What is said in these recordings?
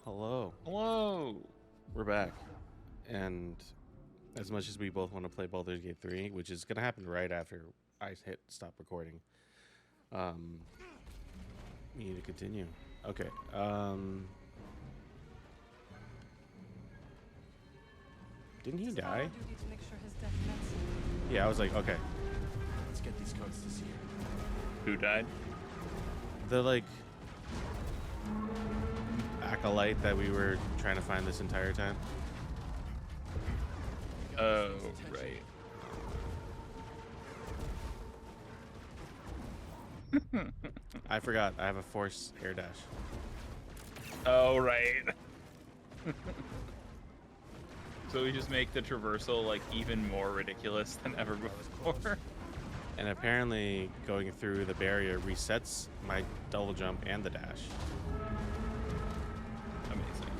Hello. Hello. We're back. And as much as we both want to play Baldur's Gate 3, which is going to happen right after I hit stop recording, we need to continue. Okay. Didn't he die? Yeah, I was like, okay. Let's get these codes to see her. Who died? The, like, acolyte that we were trying to find this entire time. Oh, right. I forgot. I have a force air dash. Oh, right. So we just make the traversal like even more ridiculous than ever before. And apparently going through the barrier resets my double jump and the dash. Amazing.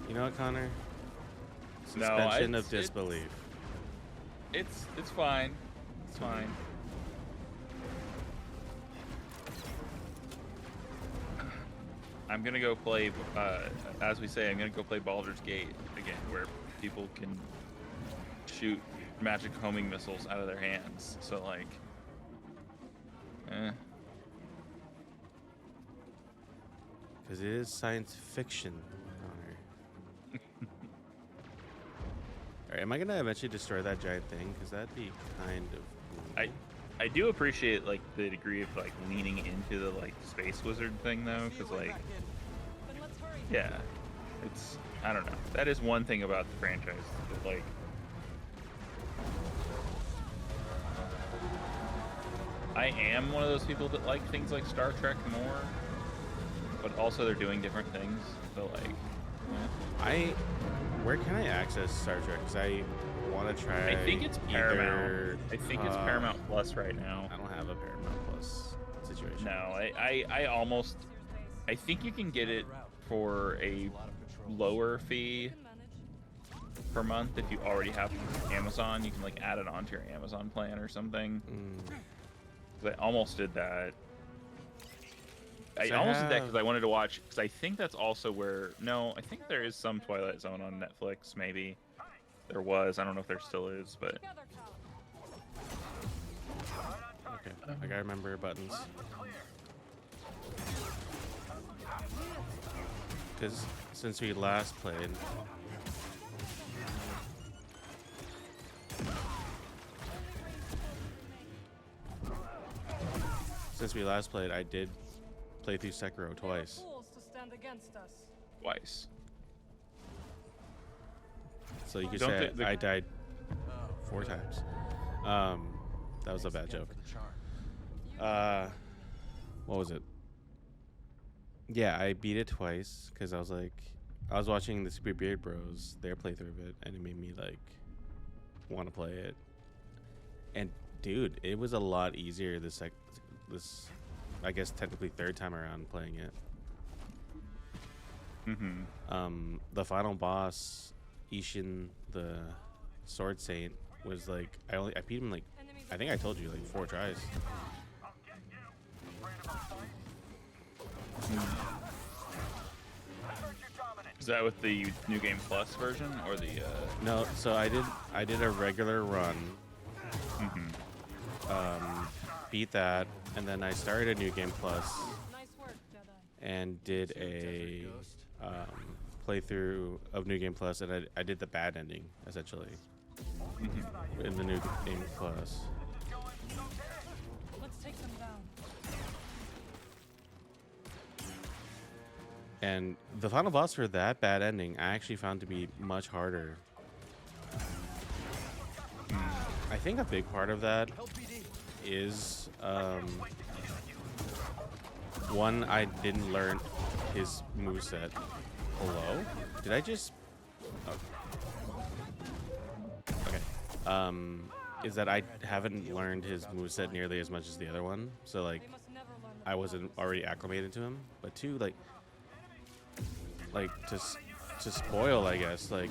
You know what, Connor? Suspension of disbelief. It's fine. It's fine. I'm gonna go play, as we say, I'm gonna go play Baldur's Gate again, where people can shoot magic homing missiles out of their hands. So like, Because it is science fiction, Connor. Alright, am I gonna eventually destroy that giant thing? Because that'd be kind of cool. I do appreciate like the degree of like leaning into the like space wizard thing though, because like, yeah, it's, I don't know. That is one thing about the franchise that like, I am one of those people that like things like Star Trek more, but also they're doing different things. So like, yeah. Where can I access Star Trek? Because I want to try. I think it's Paramount. I think it's Paramount Plus right now. I don't have a Paramount Plus situation. No, I think you can get it for a lower fee per month if you already have Amazon. You can like add it onto your Amazon plan or something. I almost did that. I almost did that because I wanted to watch, because I think that's also where, no, I think there is some Twilight Zone on Netflix, maybe. There was, I don't know if there still is, but... Okay, I gotta remember buttons. Because since we last played... I did play through Sekiro twice. Twice. So you could say I died 4 times. That was a bad joke. What was it? Yeah, I beat it twice because I was watching the Super Beard Bros, their playthrough of it, and it made me like want to play it. And dude, it was a lot easier this I guess technically third time around playing it. The final boss, Ishin, the Sword Saint, was like I beat him like, I think I told you, like 4 tries. Is that with the New Game Plus version or the? No, so I did a regular run. Beat that, and then I started a New Game Plus and did a playthrough of New Game Plus, and I did the bad ending essentially in the New Game Plus. Let's take them down. And the final boss for that bad ending I actually found to be much harder. I think a big part of that is one, I didn't learn his moveset. Hello? Did I just... Okay. Is that I haven't learned his moveset nearly as much as the other one. So, like, I wasn't already acclimated to him. But two, like to spoil, I guess, like...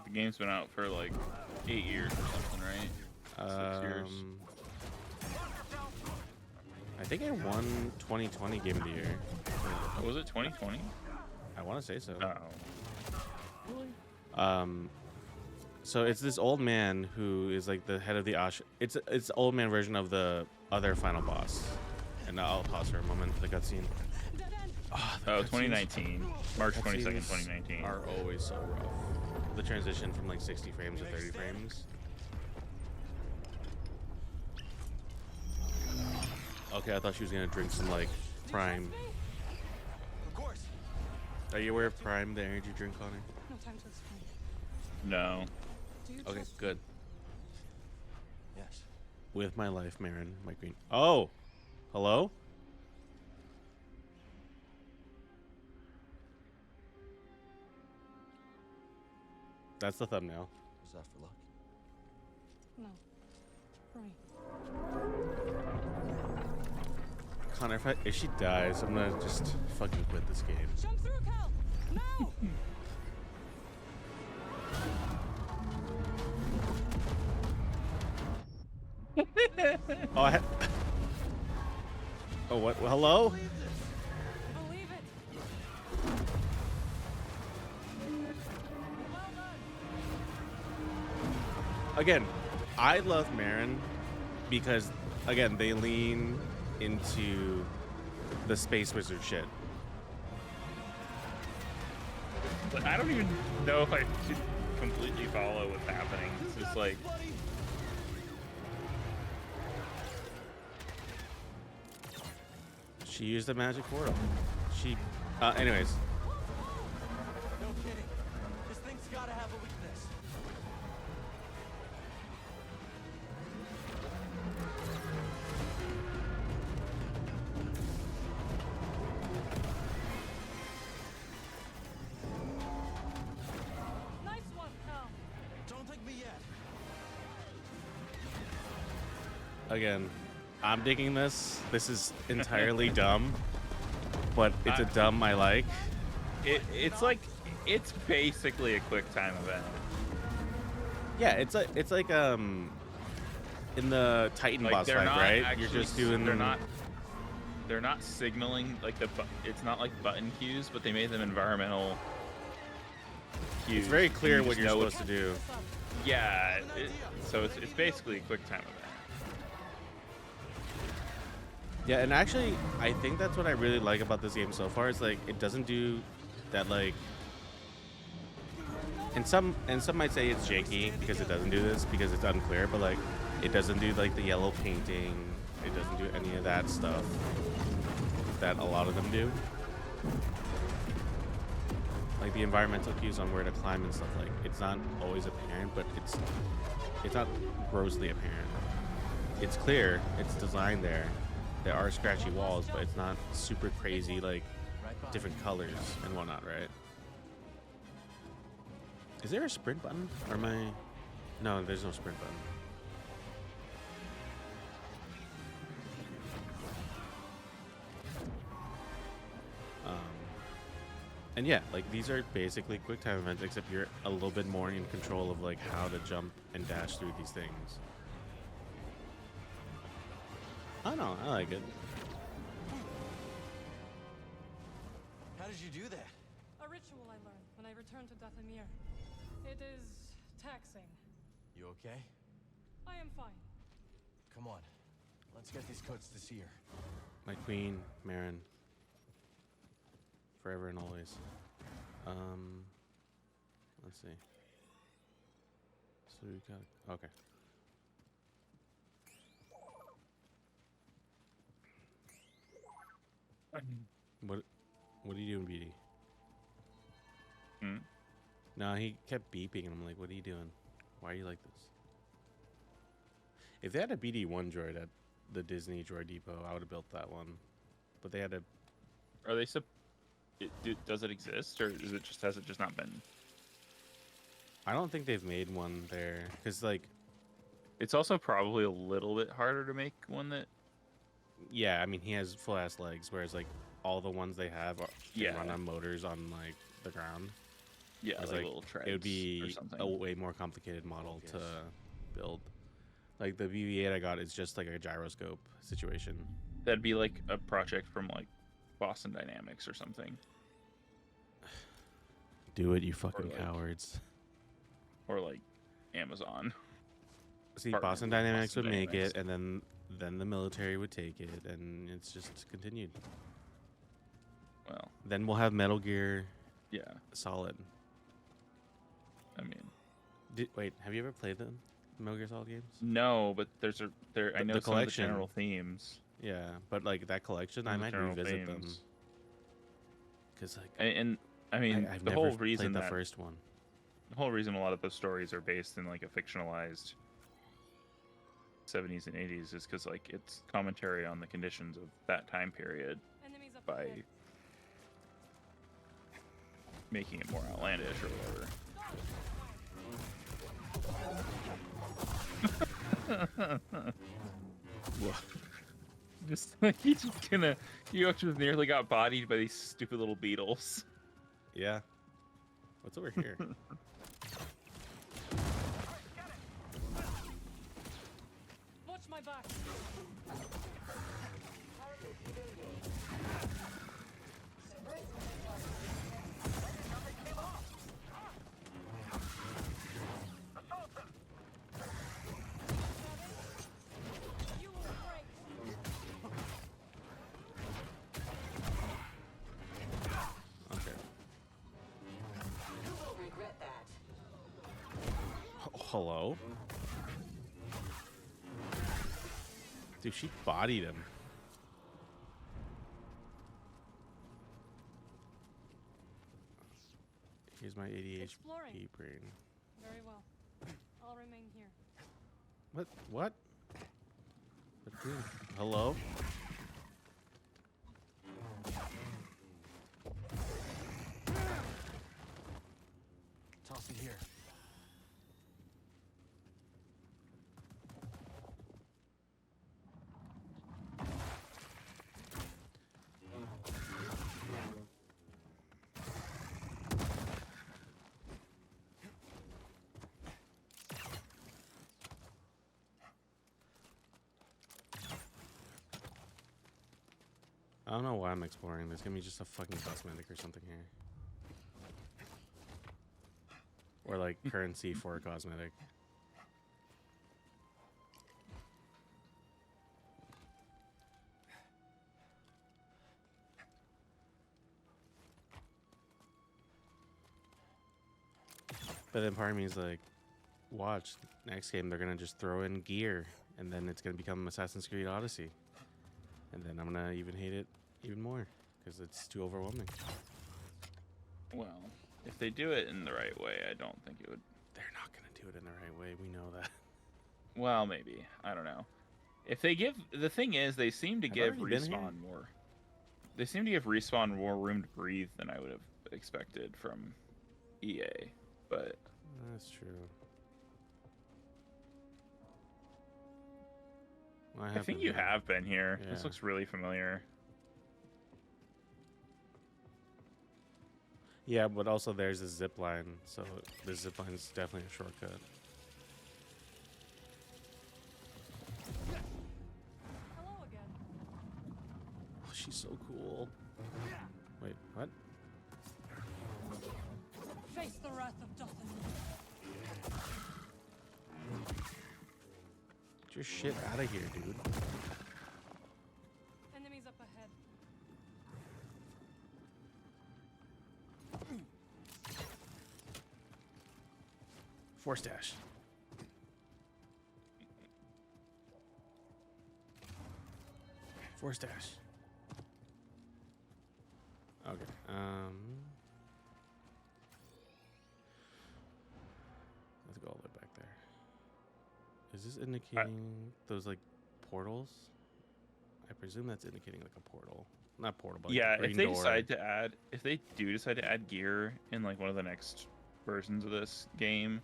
The game's been out for, like, 8 years or something, right? 6 years. I think I won 2020 Game of the Year. Oh, was it 2020? I want to say so. Oh. So it's this old man who is like the head of the It's the old man version of the other final boss. And I'll pause for a moment. The cutscene. Oh, 2019, March 22nd, 2019. Are always so rough. The transition from like 60 frames to 30 frames. Okay, I thought she was gonna drink some like Prime. Of course. Are you aware of Prime, the energy drink, Connor? No time to explain. No. Do you Okay, trust good. Yes. With my life, Merrin, my queen. Oh, hello. That's the thumbnail. Was that for luck? No. Right. Connor, if she dies, I'm gonna just fucking quit this game. Jump through, Cal! No! Oh, oh, what? Well, hello? Believe it! Well done! Again, I love Merrin because, again, they lean into the space wizard shit. But I don't even know if I should completely follow what's happening. It's just like, She used a magic portal. Anyways. No kidding. This thing's gotta have a weakness. Nice one, Cal! Don't think me yet. Again, I'm digging this. This is entirely dumb, but it's a dumb I like. it's like, it's basically a quick time event. Yeah, it's like in the Titan Like boss they're fight, not right? actually, You're just doing. they're not signaling like it's not like button cues, but they made them environmental cues. It's very clear You what just you're know supposed to do. Yeah, so it's basically a quick time event. Yeah, and actually, I think that's what I really like about this game so far. Is like it doesn't do that like. And some might say it's janky because it doesn't do this because it's unclear, but like it doesn't do like the yellow painting. It doesn't do any of that stuff that a lot of them do. Like the environmental cues on where to climb and stuff. Like it's not always apparent, but it's not grossly apparent. It's clear. It's designed there. There are scratchy walls, but it's not super crazy like different colors and whatnot, right? Is there a sprint button? Or am I... No, there's no sprint button. And yeah, like these are basically quick time events, except you're a little bit more in control of like how to jump and dash through these things. I don't know, I like it. How did you do that? A ritual I learned when I returned to Dathomir. It is taxing. You okay? I am fine. Come on. Let's get these codes to Seer. My queen, Merrin. Forever and always. Let's see. So we got... Okay. What are you doing, BD? Hmm? No, he kept beeping, and I'm like, what are you doing? Why are you like this? If they had a BD1 droid at the Disney Droid Depot, I would have built that one. But they had a... Are they does it exist, or has it just not been? I don't think they've made one there. Because, like... It's also probably a little bit harder to make one that... Yeah, I mean, he has full-ass legs, whereas, like, all the ones they have can run on motors on, like, the ground. Yeah, like little treads it would be or something. a way more complicated model to build. Like, the BB-8 I got is just, like, a gyroscope situation. That'd be like a project from like Boston Dynamics or something. Do it, you fucking like- cowards. Or like Amazon. See, partner Boston with Dynamics Boston would make Dynamics. it, and then the military would take it, and it's just continued. Well, Then we'll have Metal Gear yeah. Solid. I mean, Wait, have you ever played the Metal Gear Solid games? no, but I know The some of the collection. general themes. Yeah, but like that collection, I Some of the might general revisit them. themes. Because like And I mean, I've the never whole reason played the that first one. the whole reason a lot of those stories are based in like a fictionalized 70s and 80s is because like it's commentary on the conditions of that time period Enemies up by ahead. making it more outlandish or whatever. Just like he just nearly got bodied by these stupid little beetles. Yeah. What's over here? Watch my back. You will break. Okay. You will regret that. Hello? Dude, she bodied him. Here's my ADHD Exploring. brain. Very well. I'll remain here. What? What? What are you doing? Hello? Toss it here. I don't know why I'm exploring. There's gonna be just a fucking cosmetic or something here. Or like currency for a cosmetic. But then part of me is like, watch, next game they're gonna just throw in gear, and then it's gonna become Assassin's Creed Odyssey. And then I'm gonna even hate it even more, because it's too overwhelming. Well, if they do it in the right way, I don't think it would. They're not gonna do it in the right way, we know that. Well, maybe. I don't know. If they give, the thing is, they seem to I've give already been here. Respawn more. They seem to give Respawn more room to breathe than I would have expected from EA. But That's true. Well, I think been you here. have been here. This Yeah. looks really familiar. Yeah, but also there's a zip line, so the zip line is definitely a shortcut. Hello again. Oh, she's so cool. Wait, what? Face the wrath of Dothan. Get your shit out of here, dude. Enemies up ahead. Force dash. Force dash. Okay. Let's go all the way back there. Is this indicating those like portals? I presume that's indicating like a portal. Not portal, but like Yeah, a green if they door. decide to add, if they do decide to add gear in like one of the next versions of this game,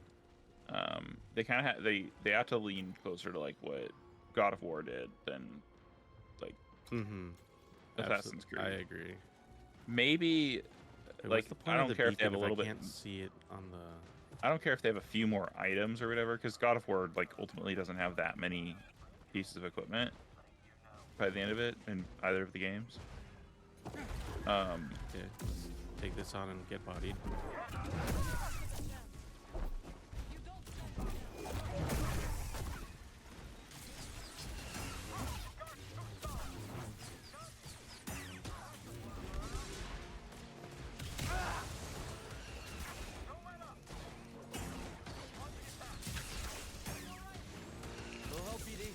they kind of they have to lean closer to like what God of War did than like Mm-hmm. Assassin's Creed. I agree. Maybe Wait, like what's the I point of don't the care if they have a beacon little I bit. can't see it on the. I don't care if they have a few more items or whatever, because God of War like ultimately doesn't have that many pieces of equipment. by the end of it in either of the games. Okay, let's take this on and get bodied. No help, BD.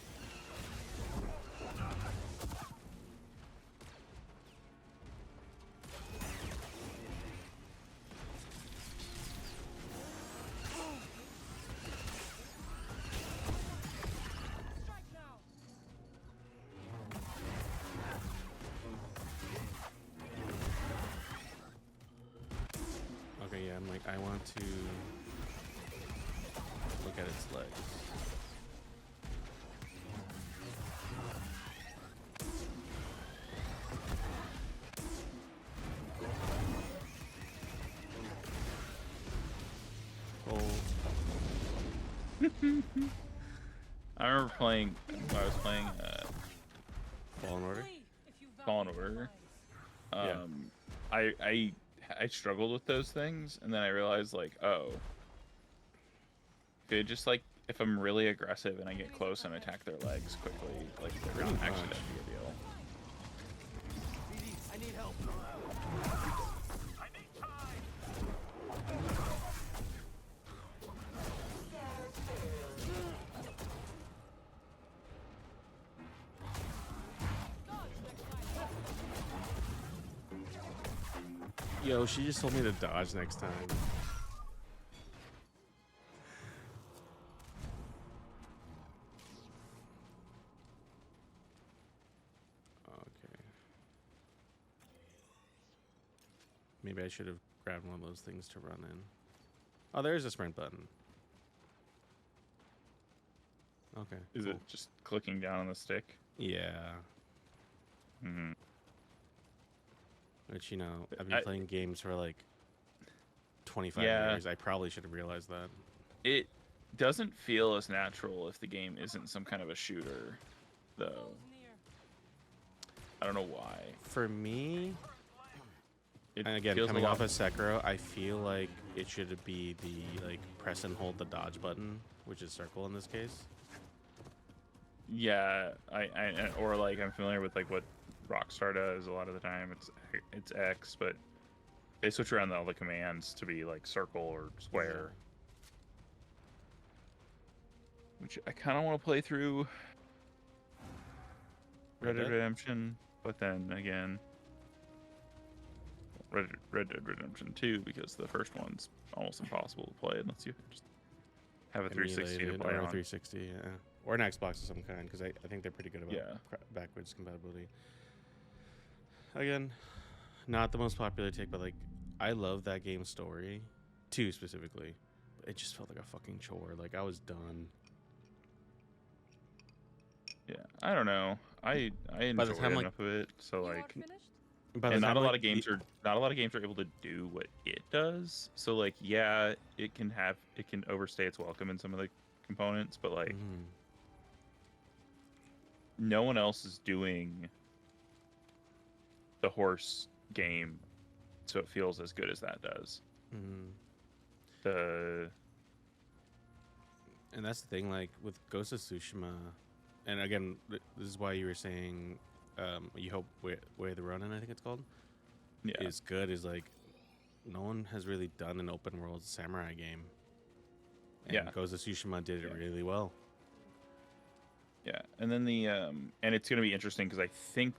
Okay, yeah, I'm like, I want to look at its legs. Oh, I remember playing. I was playing Fallen Order. Fallen Order. Yeah. I struggled with those things, and then I realized like, oh, if it just like if I'm really aggressive and I get close and attack their legs quickly, like they're not actually that big a deal. BD, I need help. Yo, she just told me to dodge next time. Okay. Maybe I should have grabbed one of those things to run in. Oh, there's a sprint button. Okay. Is cool. it just clicking down on the stick? Yeah. Hmm. Which, you know, I've been playing games for like 25 years. I probably should have realized that. It doesn't feel as natural if the game isn't some kind of a shooter, though. I don't know why. For me, It and again, feels coming a off lot- of Sekiro, I feel like it should be the like press and hold the dodge button, which is circle in this case. Yeah, or like I'm familiar with like what Rockstar does a lot of the time. It's X, but they switch around all the commands to be like circle or square. Which I kind of want to play through Red Dead Redemption, but then again, Red Dead Redemption 2, because the first one's almost impossible to play unless you just have a 360 to Emulated, play or a on. 360, yeah, or an Xbox of some kind, because I think they're pretty good about Yeah. backwards compatibility. Again, not the most popular take, but like I love that game's story, 2 specifically. It just felt like a fucking chore. Like I was done. Yeah, I don't know. I By the enjoyed time, like- enough of it, so You are like, finished? By the and not time, a lot like, of games are able to do what it does. So like, yeah, it can overstay its welcome in some of the components, but like, Mhm. no one else is doing the horse game, so it feels as good as that does. Mhm. And that's the thing, like with Ghost of Tsushima, and again, this is why you were saying, you hope Where the Ronin, I think it's called, Yeah, is good. Is like, no one has really done an open world samurai game. And Yeah. Ghost of Tsushima did it Yeah. really well. yeah, and then the and it's gonna be interesting because I think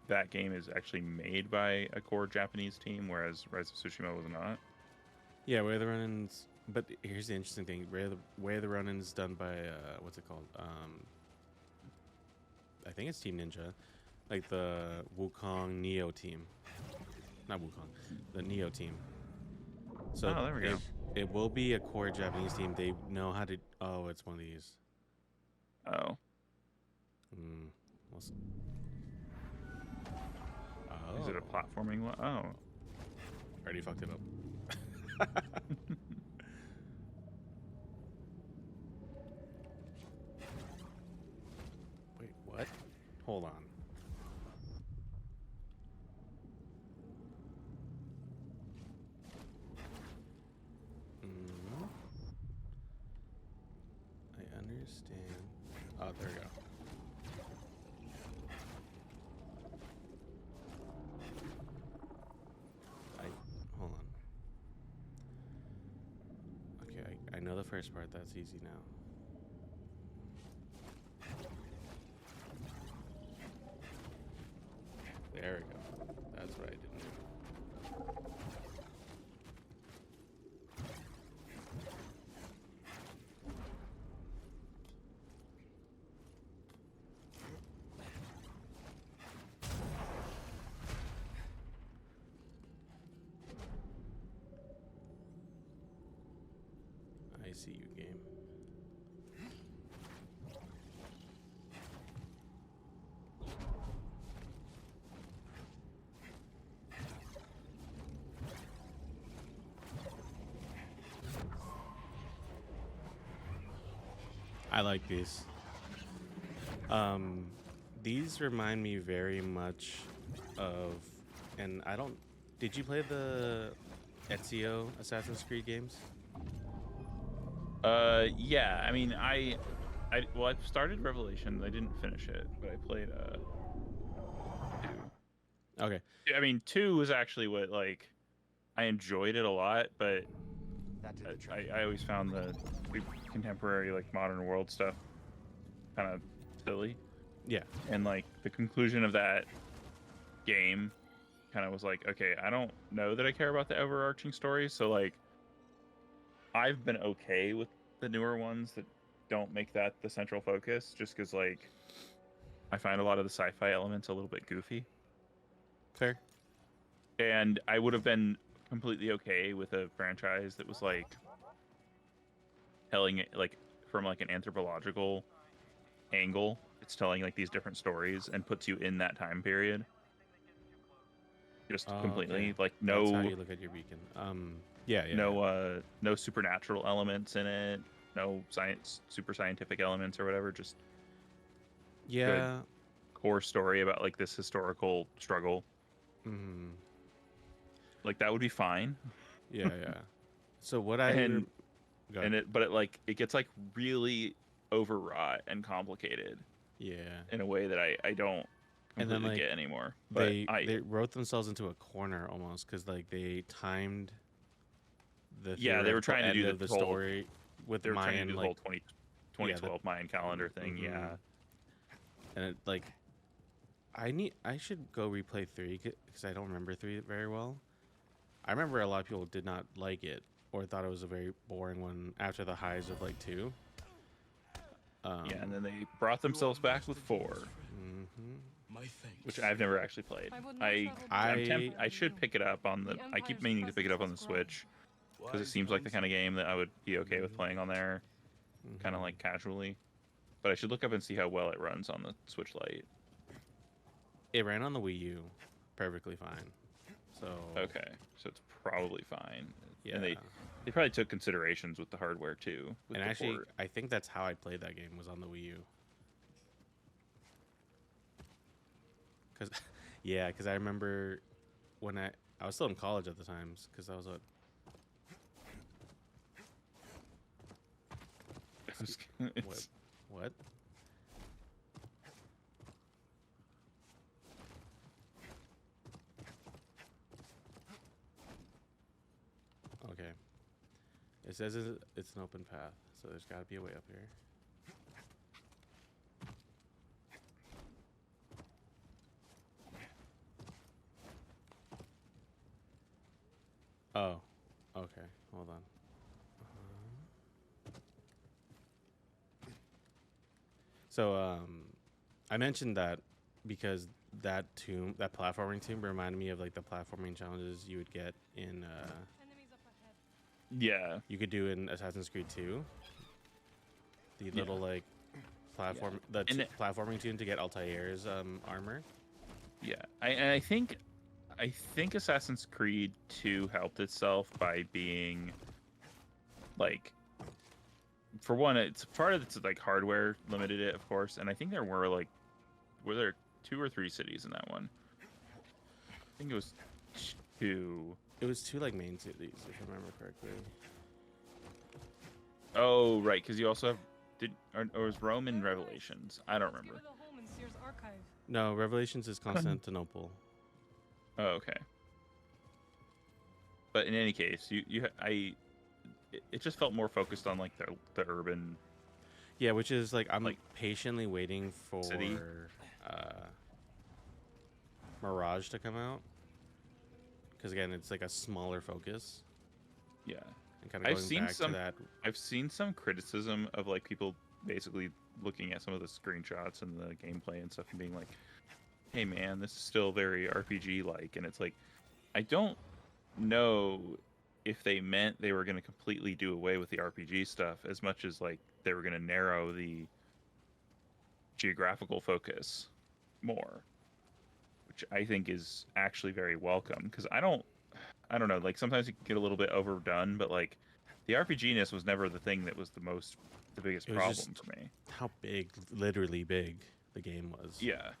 that game is actually made by a core Japanese team, whereas Rise of Tsushima was not. Yeah, Where the Ronin's. But here's the interesting thing: Where the Ronin's done by what's it called? I think it's Team Ninja, like the Wukong Neo team. Not Wukong, the Neo team. So Oh, there we go. It will be a core Japanese team. They know how to. Oh, it's one of these. Oh, We'll see. is it a platforming one? Oh, Already fucked it up. Wait, what? first part. That's easy now. There we go. That's what I didn't do. I see you, game. I like these. These remind me very much of, and I don't. Did you play the Ezio Assassin's Creed games? Yeah. I mean, well, I started Revelations. I didn't finish it, but I played 2. Okay. I mean, 2 was actually what like I enjoyed it a lot, but That did the trick. I always found the contemporary like modern world stuff kind of silly. Yeah. And like the conclusion of that game kind of was like, okay, I don't know that I care about the overarching story, so like I've been okay with the newer ones that don't make that the central focus, just because like I find a lot of the sci-fi elements a little bit goofy. Fair. And I would have been completely okay with a franchise that was like telling it like from like an anthropological angle. It's telling like these different stories and puts you in that time period. Just completely Okay. like That's how no you look at your beacon. Yeah, yeah. no supernatural elements in it, no super scientific elements or whatever, just Yeah. core story about like this historical struggle. Mm-hmm. Like that would be fine. Yeah, yeah. So what I and go ahead. but it gets like really overwrought and complicated Yeah. in a way that I don't And then, completely like, get anymore. But they wrote themselves into a corner almost because like they timed the Yeah, they were theoretical trying to end do of the the whole- story with they were trying to Mayan do the like whole 2012 Mayan calendar thing. Mhm. Yeah. and it like I should go replay 3 because I don't remember 3 very well. I remember a lot of people did not like it or thought it was a very boring one after the highs of like 2. Yeah, and then they brought themselves back with 4, Mhm. My thanks. which I've never actually played. I would not I travel I- beyond I should you. pick it up on the. The I keep Empire's meaning to pick it up on the presence has grown. Switch because it seems like the kind of game that I would be okay with playing on there, kind of like casually. But I should look up and see how well it runs on the Switch Lite. It ran on the Wii U perfectly fine. So Okay, so it's probably fine. yeah. And they probably took considerations with the hardware too. With And the actually, port. I think that's how I played that game was on the Wii U. Cause, yeah, because I remember when I was still in college at the times. Because I was what It's- what? Okay. It says it's an open path, so there's got to be a way up here. Oh, okay. Hold on. So, I mentioned that because that platforming tomb reminded me of like the platforming challenges you would get in, Enemies up ahead. yeah, you could do in Assassin's Creed 2. The Yeah. little like platform, platforming tomb to get Altair's armor. yeah. I think Assassin's Creed 2 helped itself by being like, for one, it's part of it's like hardware limited it, of course, and I think there were there 2 or 3 cities in that one? I think it was 2. It was 2 like main cities, if I remember correctly. Oh, right, because you also have or was Rome in Revelations? I don't remember. Give it a home in Sears archive. No, Revelations is Constantinople. Oh, okay. But in any case, it just felt more focused on like the urban Yeah, which is like I'm like patiently waiting for city. Mirage to come out, because again, it's like a smaller focus Yeah. and kind of going back to that. I've seen some criticism of like people basically looking at some of the screenshots and the gameplay and stuff and being like, "Hey man, this is still very RPG like," and it's like, I don't know if they meant they were going to completely do away with the RPG stuff as much as like they were going to narrow the geographical focus more, which I think is actually very welcome because I don't know, like sometimes it can get a little bit overdone, but like the RPG-ness was never the thing that was the biggest It was problem just for me. how big, literally big, the game was. Yeah.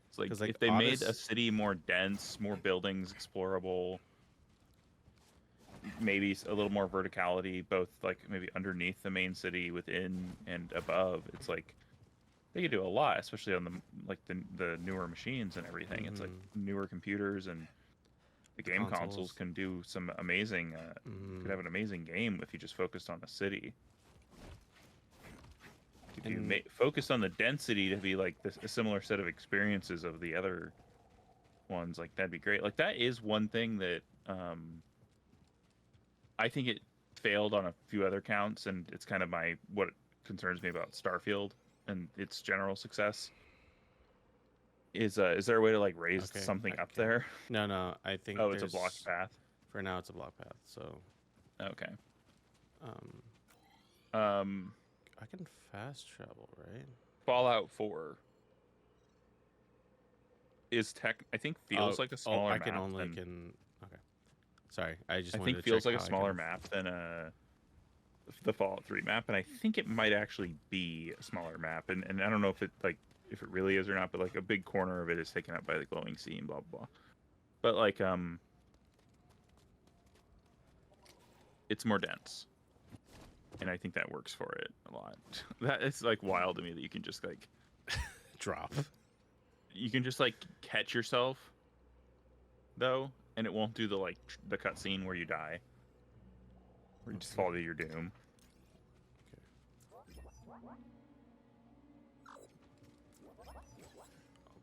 It's like, 'Cause, like, if they made a Odyssey- city more dense, more buildings explorable, maybe a little more verticality, both like maybe underneath the main city, within and above. It's like they could do a lot, especially on the newer machines and everything. It's like newer computers and the game consoles can do some amazing. Could have an amazing game if you just focused on the city. If you focused on the density to be like a similar set of experiences of the other ones, like that'd be great. Like that is one thing that I think it failed on a few other counts, and it's kind of what concerns me about Starfield and its general success. Is there a way to like raise something up there? No, I think. Oh, it's a blocked path. For now, it's a block path. So. Okay. I can fast travel, right? Fallout 4 is I think feels like a smaller map. Okay. Sorry, I just. I wanted think to feels check like a smaller map than the Fallout 3 map, and I think it might actually be a smaller map, and I don't know if it really is or not, but like a big corner of it is taken up by the glowing sea and blah blah blah. But like it's more dense, and I think that works for it a lot. That it's like wild to me that you can just like drop. You can just like catch yourself though, and it won't do the the cutscene where you die, where you just fall to your doom.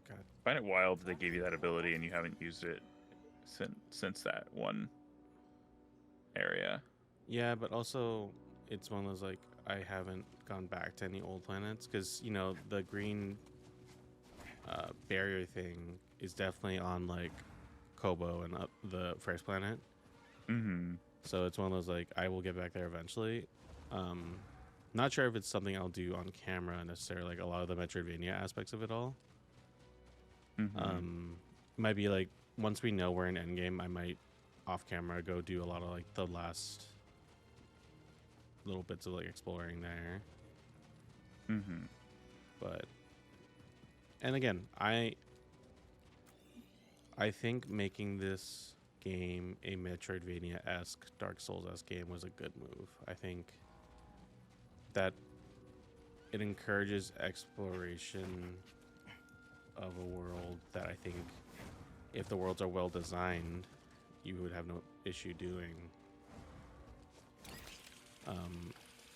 God. I find it wild that they gave you that ability and you haven't used it since that one area. Yeah, but also it's one of those like I haven't gone back to any old planets because the green barrier thing is definitely on like Kobo and up the first planet. Mm-hmm. So it's one of those like I will get back there eventually. Not sure if it's something I'll do on camera necessarily, like a lot of the Metroidvania aspects of it all. Mm-hmm. Might be like once we know we're in endgame, I might off camera go do a lot of like the last little bits of like exploring there. Mm-hmm. But and again, I think making this game a Metroidvania-esque, Dark Souls-esque game was a good move. I think that it encourages exploration of a world that I think if the worlds are well designed, you would have no issue doing.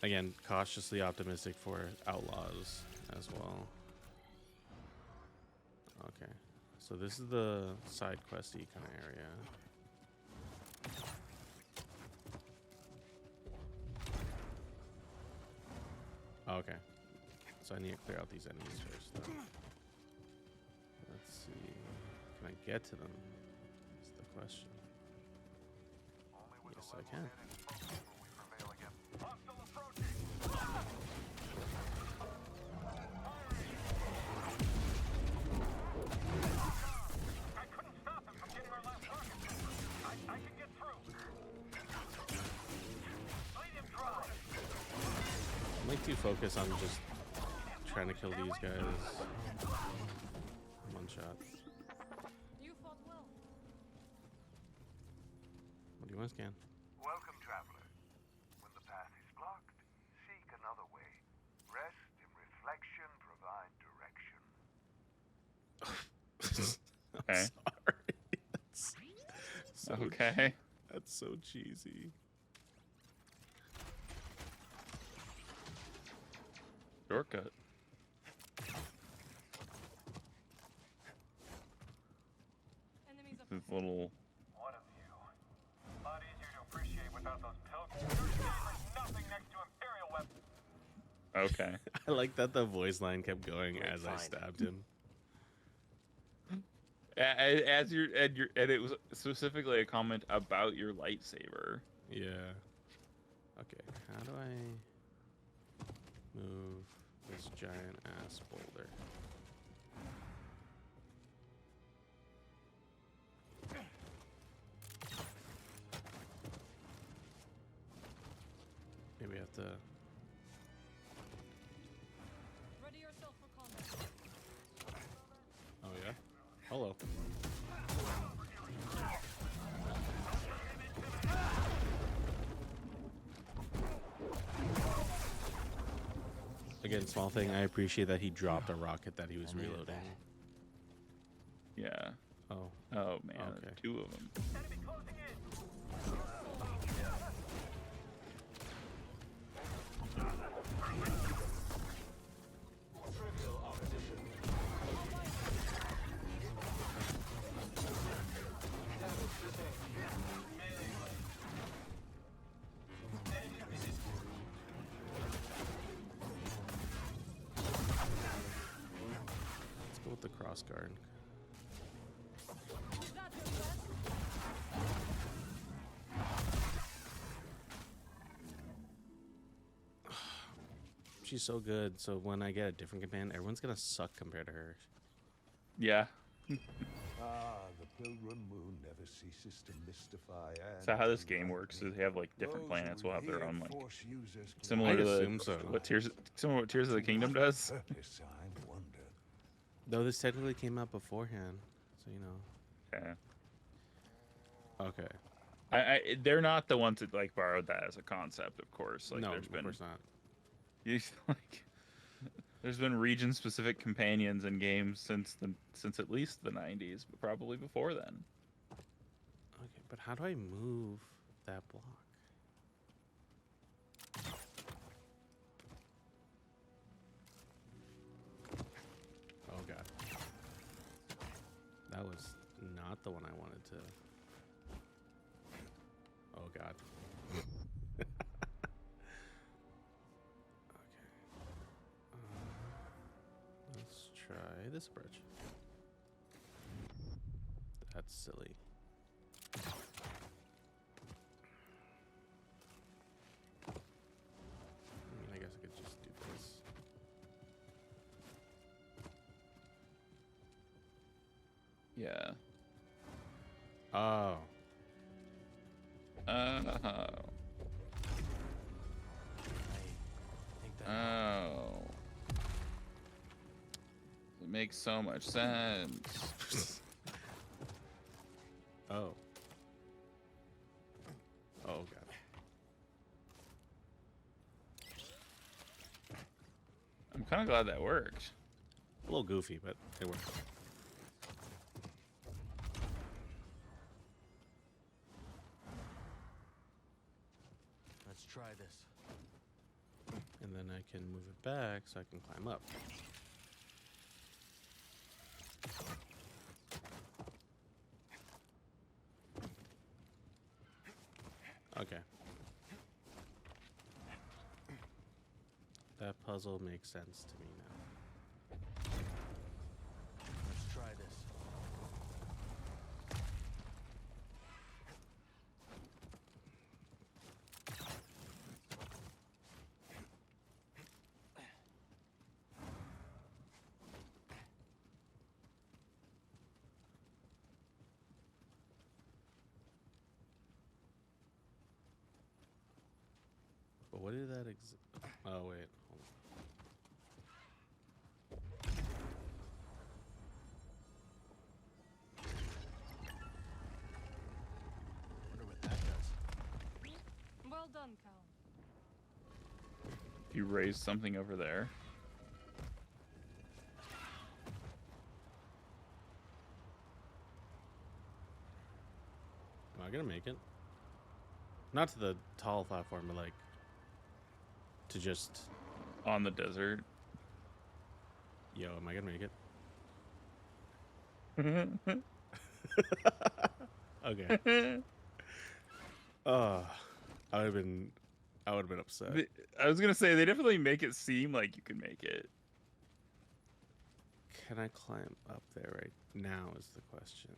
Again, cautiously optimistic for Outlaws as well. Okay, so this is the side questy kind of area. Okay, so I need to clear out these enemies first though. Let's see, can I get to them? That's the question. Yes, I can. I'm like too focused on just trying to kill these guys. One shot. You fought well. What do you want, Scan? Welcome, traveler. When the path is blocked, seek another way. Rest in reflection, provide direction. Okay. Sorry. That's so Okay. That's so cheesy. Shortcut. Enemies up This little. One of you. A lot easier to appreciate without those pilgrims. You're like nothing next to Imperial weapons. Okay. I like that the voice line kept going Great as I find. stabbed him. As and it was specifically a comment about your lightsaber. Yeah. Okay, how do I move this giant ass boulder? Maybe I have to. ready yourself for combat. Oh yeah. Hello. Again, small thing. I appreciate that he dropped a rocket that he was reloading. Yeah. Oh. Oh man, Okay. 2 of them. Enemy closing in. Let's go with the cross guard. Is that your best? She's so good. So when I get a different command, everyone's gonna suck compared to her. Yeah. Ah, the pilgrim moon never ceases to mystify. So how this game works is they have like different planets will have their own like similar I to the assume so. similar to what Tears of the Kingdom does. Purpose, I wonder. Though this technically came out beforehand, so you know. Yeah. Okay. They're not the ones that like borrowed that as a concept, of course. Like No, there's of been course not. like there's been region specific companions in games since at least the 90s, but probably before then. Okay, but how do I move that block? Oh god. That was not the one I wanted to. Oh god. Okay. Let's try this approach. That's silly. I mean, I guess I could just do this. Yeah. Oh. I think that Oh. It makes so much sense. Oh. Oh god. I'm kind of glad that worked. A little goofy, but it worked. let's try this. And then I can move it back so I can climb up. Okay. That puzzle makes sense to me now. Let's try this. But what did that oh wait, hold on. Wonder what that does. Well done, Cal. You raised something over there. Am I gonna make it? Not to the tall platform, but like to just On the desert. Yo, am I gonna make it? Okay. I would have been upset. I was gonna say they definitely make it seem like you can make it. Can I climb up there right now is the question.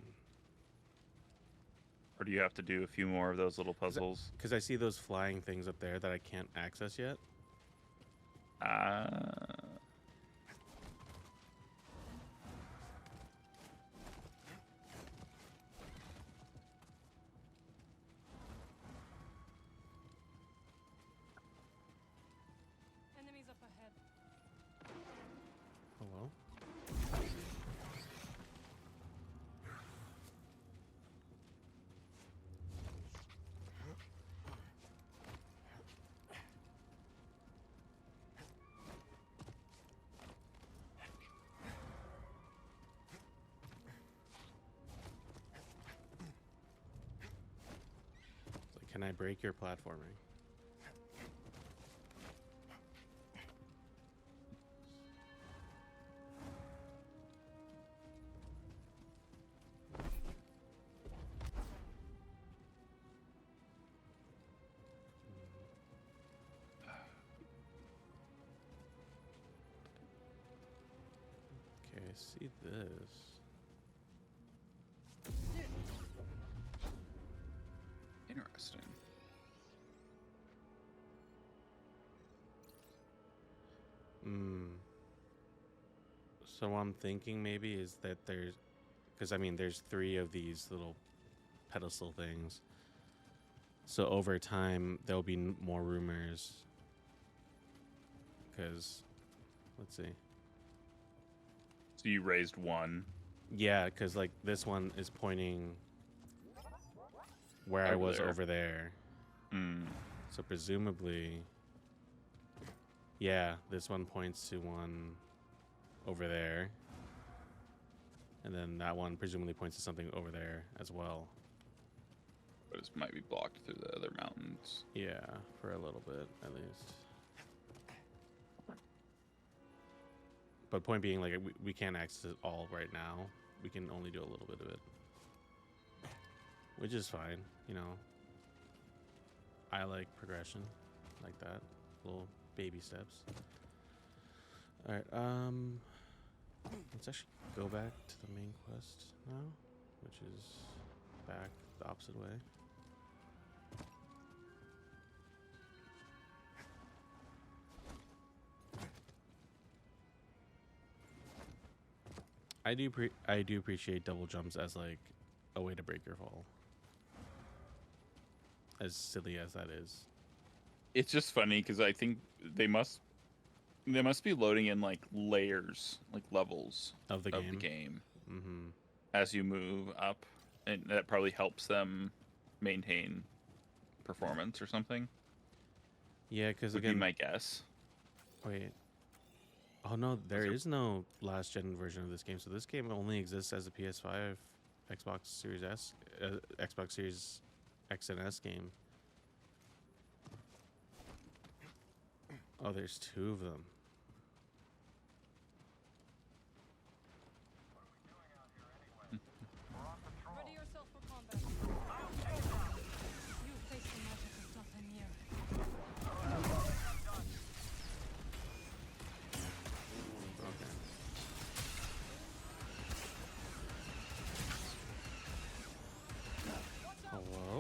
Or do you have to do a few more of those little puzzles? Because I see those flying things up there that I can't access yet. Enemies up ahead. Hello? Like, can I break your platforming? Okay, I see this. Interesting. So what I'm thinking maybe is that there's, because I mean there's 3 of these little pedestal things. So over time there'll be more rumors. Because, let's see. So you raised one. Yeah, because like this one is pointing where I was over there. So presumably, yeah, this one points to one over there. And then that one presumably points to something over there as well. But it might be blocked through the other mountains. Yeah, for a little bit at least. But point being, like, we can't access it all right now. We can only do a little bit of it. Which is fine, you know. I like progression like that. Little baby steps. Alright, let's actually go back to the main quest now, which is back the opposite way. I do appreciate double jumps as like a way to break your fall. As silly as that is. It's just funny because I think they must be loading in like layers, like levels Of the game. Mm-hmm. As you move up, and that probably helps them maintain performance or something. Yeah, because would again, be my guess. Wait. Oh no, there is no last gen version of this game. So this game only exists as a PS5, Xbox Series S, Xbox Series X and S game. Oh, there's 2 of them. Ready yourself for combat. You face the magic of Dathomir. Okay. Hello?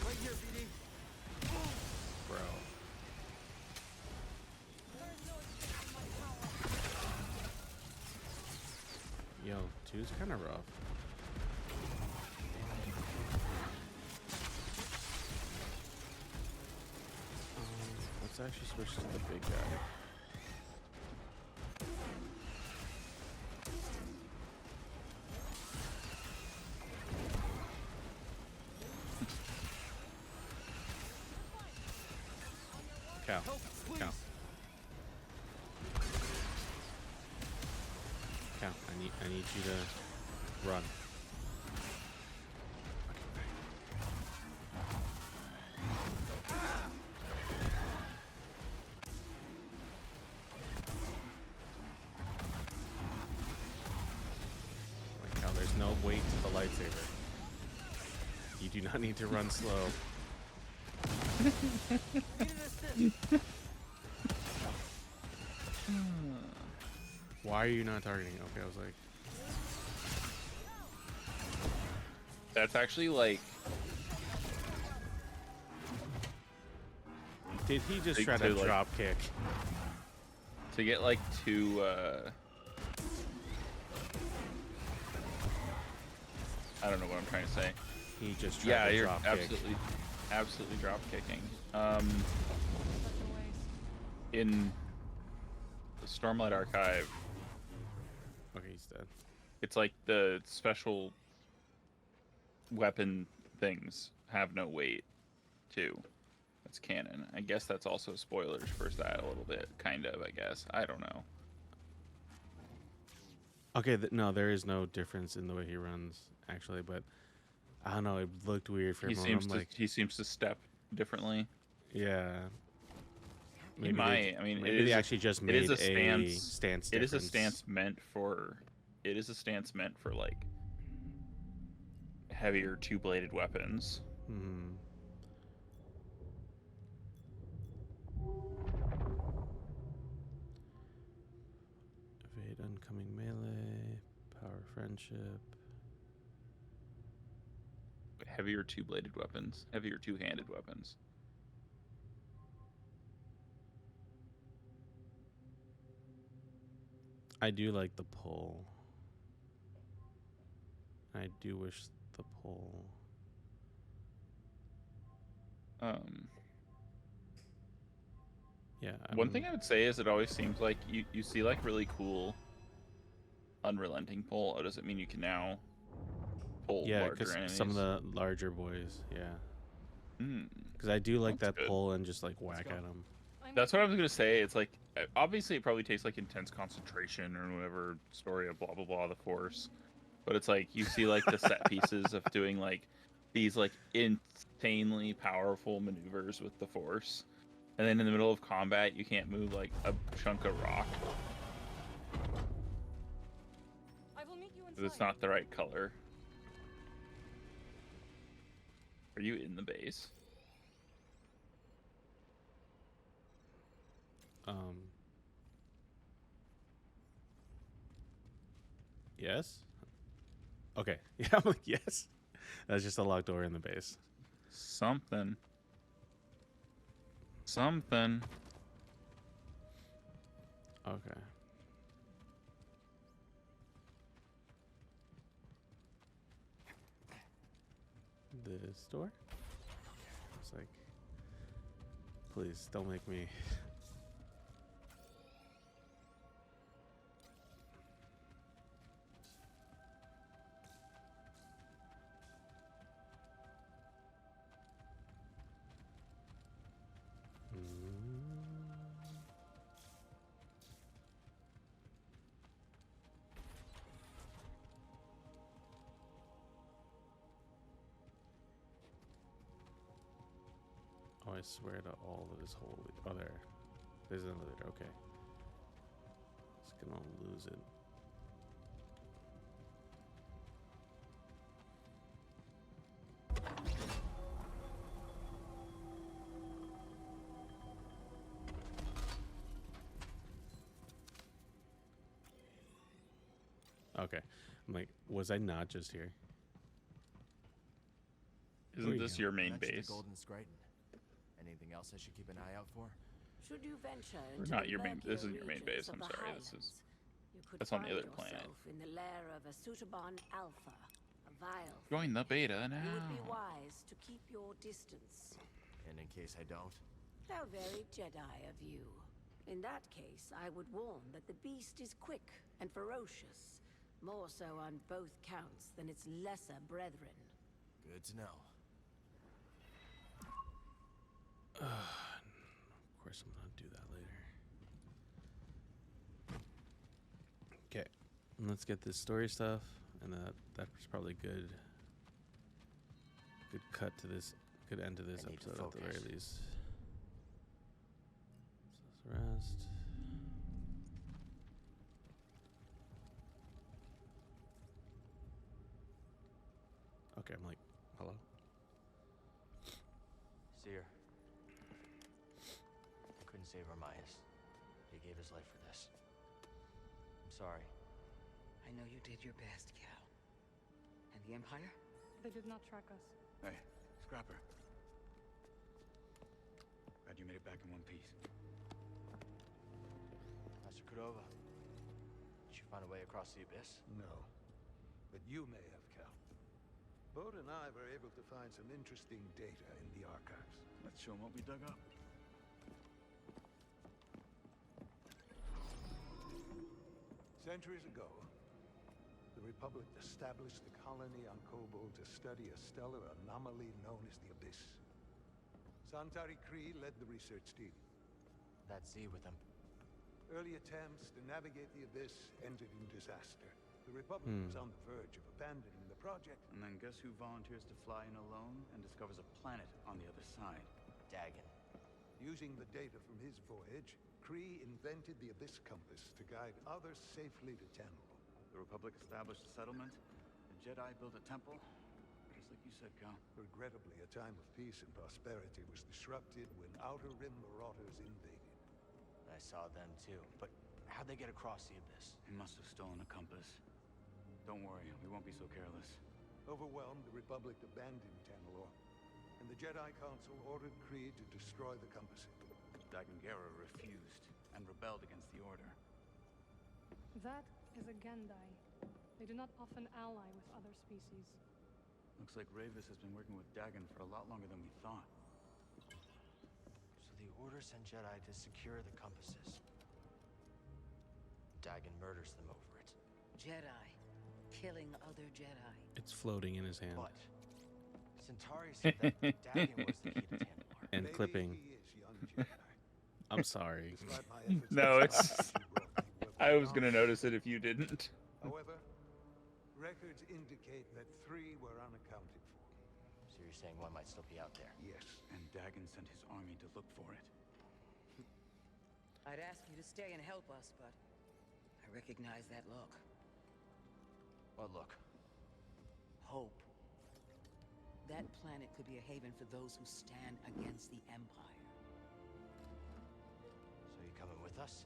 Right here, BD. Bro. There's no escaping my power. Yo, 2's kind of rough. Let's actually switch to the big guy. Cow. Cow. Cow. I need you to run. weight to the lightsaber. You do not need to run slow. Why are you not targeting? Okay, I was like, That's actually like. did he just Big try to to, like- drop kick? To get like two. I don't know what I'm trying to say. He just tried Yeah, to you're drop absolutely drop kicking. Such a waste. In the Stormlight Archive, kick. Okay, he's dead. it's like the special weapon things have no weight, too. That's canon. I guess that's also spoilers for that a little bit, kind of. I guess I don't know. Okay, no, there is no difference in the way he runs, actually, but I don't know. It looked weird for He him. seems I'm to like, he seems to step differently. yeah. He might. I mean, maybe they actually just made it is a stance. It is a difference. stance meant for. It is a stance meant for like heavier two-bladed weapons. Hmm. Evade oncoming melee. Power friendship. Heavier two-bladed weapons. Heavier two-handed weapons. I do like the pull. I do wish the pull. Yeah. One thing I would say is it always seems like you see like really cool unrelenting pull. Oh, does it mean you can now pull Yeah, larger because enemies? some of the larger boys, yeah. Hmm. Because I do like That's that good. pull and just like whack at them. That's what I was gonna say. It's like obviously it probably takes like intense concentration or whatever story of blah blah blah the Force, but it's like you see like the set pieces of doing like these like insanely powerful maneuvers with the Force, and then in the middle of combat you can't move like a chunk of rock I will meet you because it's inside. not the right color. Are you in the base? Yes. Okay. Yeah, I'm like yes. That's just a locked door in the base. Something. Okay. This door. It's like, please don't make me. Oh, I swear to all of this holy. Oh, there. There's another there. Okay. Just gonna lose it. Okay. I'm like, was I not just here? Isn't this your main Mentioned the base? Golden Scraton. Anything else I should keep an eye out for? Should you venture Or into not the your main. This murkier isn't your main regions base. of I'm the sorry. This is. Highlands, you could That's on the find other planet. yourself in the lair of a Sutabon Alpha, a vile Join the thing. beta You would be now. wise to keep your distance. And in case I don't, How very Jedi of you. In that case, I would warn that the beast is quick and ferocious, more so on both counts than its lesser brethren. good to know. Of course, I'm gonna do that later. Okay, let's get this story stuff, and that's probably good. Good cut to this. Good end to this I need to episode at the very focus. least. So let's rest. Okay, I'm like, hello? Seer. I couldn't save Armias. He gave his life for this. I'm sorry. I know you did your best, Cal. And the Empire? They did not track us. Hey, Scrapper. Glad you made it back in one piece. Master Cordova. Did you find a way across the abyss? No. But you may have, Cal. Bode and I were able to find some interesting data in the archives. Let's show them what we dug up. Centuries ago, the Republic established a colony on Kobold to study a stellar anomaly known as the Abyss. Santari Kree led the research team. That Z with him. Early attempts to navigate the Abyss ended in disaster. The Republic was on the verge of abandoning the project. And then guess who volunteers to fly in alone and discovers a planet on the other side? Dagon. Using the data from his voyage, Kree invented the Abyss Compass to guide others safely to Tamil. The Republic established a settlement. The Jedi built a temple. Just like you said, Cal. Regrettably, a time of peace and prosperity was disrupted when Outer Rim marauders invaded. I saw them too. But how'd they get across the abyss? He must have stolen a compass. Don't worry, we won't be so careless. Overwhelmed, the Republic abandoned Tanalor, and the Jedi Council ordered Kree to destroy the compasses. Dagon Gera refused and rebelled against the Order. That is a Gendai. They do not often ally with other species. Looks like Ravis has been working with Dagon for a lot longer than we thought. So the Order sent Jedi to secure the compasses. Dagon murders them over it. Jedi. Killing other Jedi. It's floating in his hand. But Centauri said that Dagon was the key to Tanalor. And Maybe clipping. he is young Jedi. I'm sorry. Despite my efforts No, to it's- silence the world, they were I was gonna beyond. notice it if you didn't. However, records indicate that 3 were unaccounted for. So you're saying one might still be out there? Yes. And Dagon sent his army to look for it. I'd ask you to stay and help us, but I recognize that look. What look? Hope. That planet could be a haven for those who stand against the Empire. So you coming with us?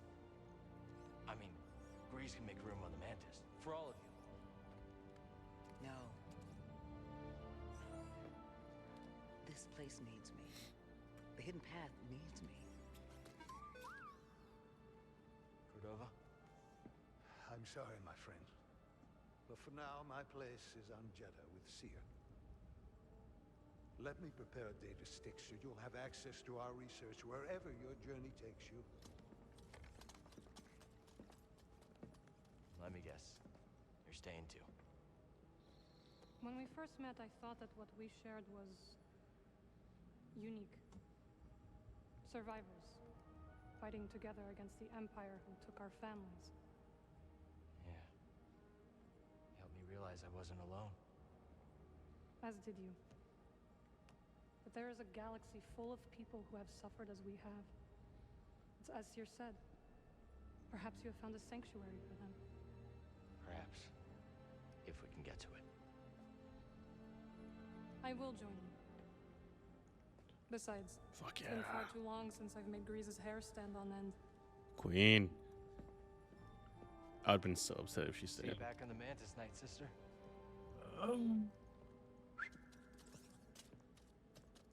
I mean, Grease can make room on the Mantis. For all of you. No. This place needs me. The Hidden Path needs me. Cordova? I'm sorry, my friend. But for now, my place is on Jeddah with Seer. Let me prepare a data stick so you'll have access to our research wherever your journey takes you. Let me guess. You're staying too. When we first met, I thought that what we shared was unique. Survivors, fighting together against the Empire who took our families. Yeah. Helped me realize I wasn't alone. As did you. But there is a galaxy full of people who have suffered as we have. It's as Seer said. Perhaps you have found a sanctuary for them. Perhaps. If we can get to it. I will join you. Besides, Fuck it's yeah. been far too long since I've made Grease's hair stand on end. Queen. I'd been so upset if she See you stayed. back on the Mantis, Night Sister.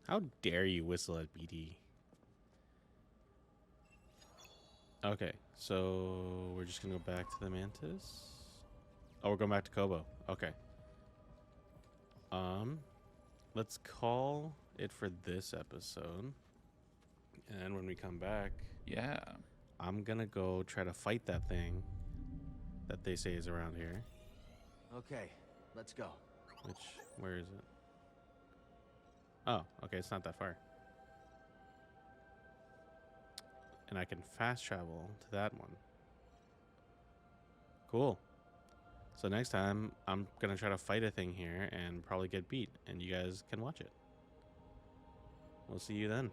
How dare you whistle at BD? Okay, so we're just gonna go back to the Mantis. Oh, we're going back to Kobo. Okay. Let's call it for this episode. And when we come back, Yeah. I'm gonna go try to fight that thing that they say is around here. Okay, let's go. Where is it? Oh, okay, it's not that far. And I can fast travel to that one. Cool. So next time, I'm gonna try to fight a thing here and probably get beat, and you guys can watch it. We'll see you then.